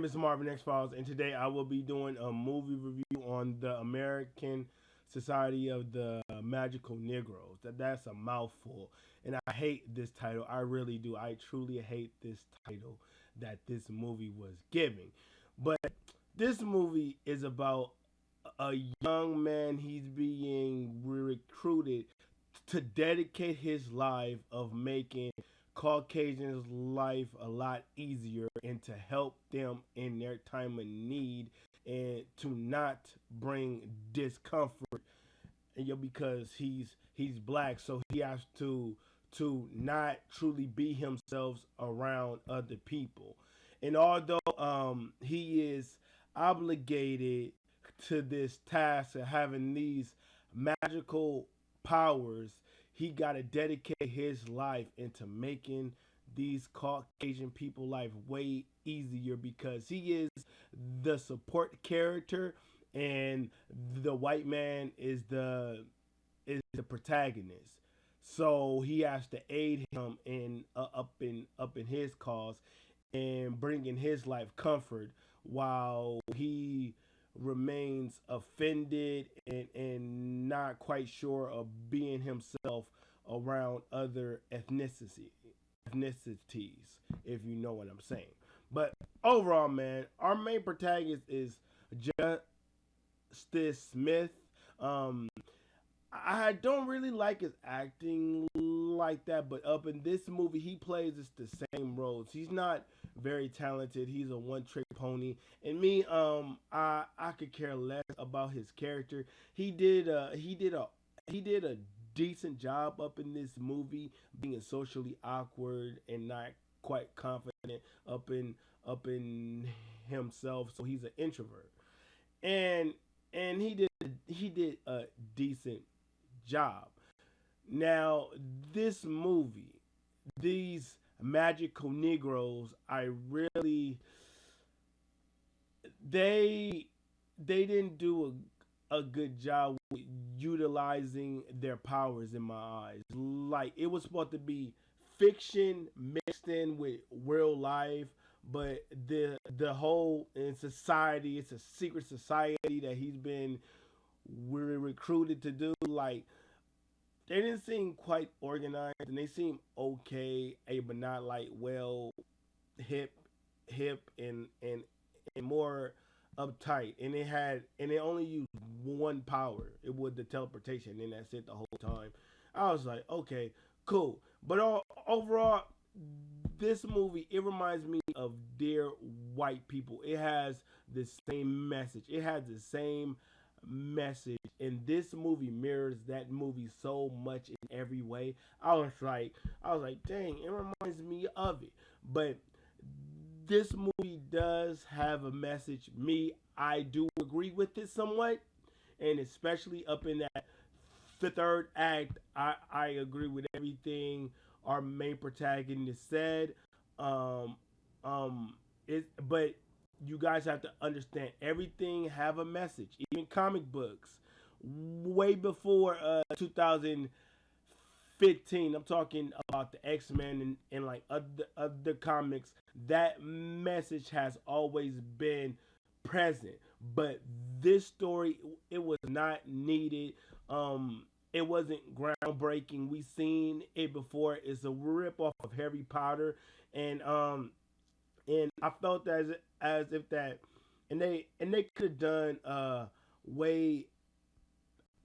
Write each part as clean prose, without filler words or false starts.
name is Marvin XFiles, and today I will be doing a movie review on the American Society of the Magical Negroes. That's a mouthful, and I hate this title. I really do. I truly hate this title that this movie was giving. But this movie is about a young man. He's being recruited to dedicate his life of making Caucasians' life a lot easier and to help them in their time of need and to not bring discomfort, because he's black, so he has to not truly be himself around other people. And although he is obligated to this task of having these magical powers, he got to dedicate his life into making these Caucasian people life way easier, because he is the support character and the white man is the protagonist. So he has to aid him in up in his cause and bringing his life comfort while he remains offended and not quite sure of being himself around other ethnicities, if you know what I'm saying. But overall, man, our main protagonist is Justice Smith. Um, I don't really like his acting like that, but up in this movie, he plays just the same roles. He's not very talented. He's a one trick pony, and me, I could care less about his character. He did a decent job up in this movie, being socially awkward and not quite confident up in himself. So he's an introvert, and he did a decent job. Now, this movie, these magical Negroes, I really they didn't do a good job with utilizing their powers in my eyes. Like, it was supposed to be fiction mixed in with real life, but the whole in society, it's a secret society that he's been recruited to do. Like, they didn't seem quite organized, and they seem okay, but not like well hip hip and more uptight. And it only used one power. It was the teleportation, and that's it the whole time. I was like, okay, cool. But overall, this movie, it reminds me of Dear White People. It has the same message. It has the same message, and this movie mirrors that movie so much in every way. I was like, dang, it reminds me of it. But this movie does have a message. Me, I do agree with it somewhat, and especially up in that the third act, I agree with everything our main protagonist said. Um, but you guys have to understand, everything have a message. Even comic books, way before 2015. I'm talking about the X-Men and like other comics. That message has always been present, but this story, it was not needed. It wasn't groundbreaking. We seen it before. It's a rip off of Harry Potter, and I felt as if that, and they could have done a way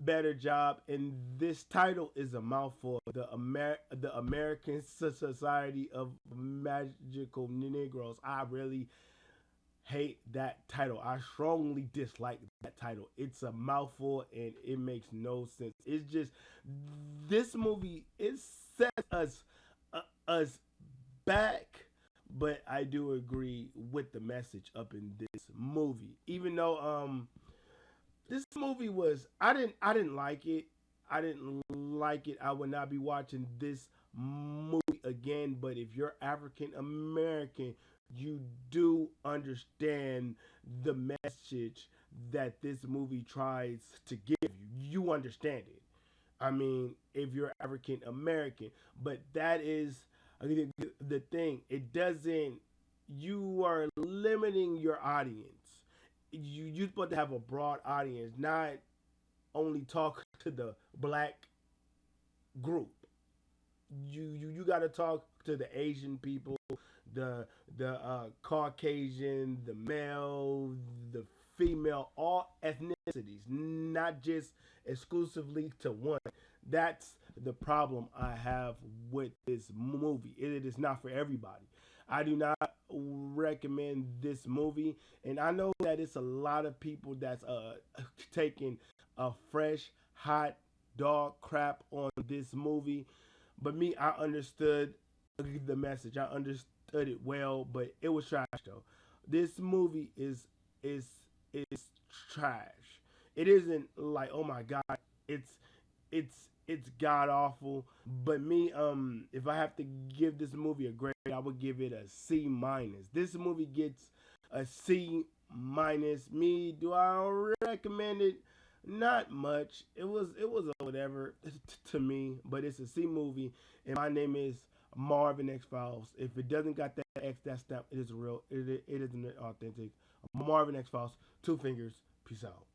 better job. And this title is a mouthful. The American Society of Magical Negroes. I really hate that title. I strongly dislike that title. It's a mouthful and it makes no sense. It's just, this movie, it sets us back, but I do agree with the message up in this movie. Even though this movie was, I didn't like it. I didn't like it. I would not be watching this movie again. But if you're African American, you do understand the message that this movie tries to give you. You understand it. I mean, if you're African American, but that is the thing. It doesn't. you are limiting your audience. You're supposed to have a broad audience, not only talk to the black group. You got to talk to the Asian people, the Caucasian, the male, the female, all ethnicities, not just exclusively to one. That's the problem I have with this movie. It is not for everybody. I do not recommend this movie, and I know that it's a lot of people that's taking a fresh, hot dog crap on this movie. But me, I understood the message. I understood it well, but it was trash though. This movie is is trash. It isn't like, oh my god, it's it's god awful. But me, if I have to give this movie a grade, I would give it a C minus. This movie gets a C minus. Me, do I recommend it? Not much. It was a whatever to me, but it's a C movie, and my name is Marvin X Files. If it doesn't got that X, that stamp, it is real. It isn't authentic. Marvin X Files. Two fingers. Peace out.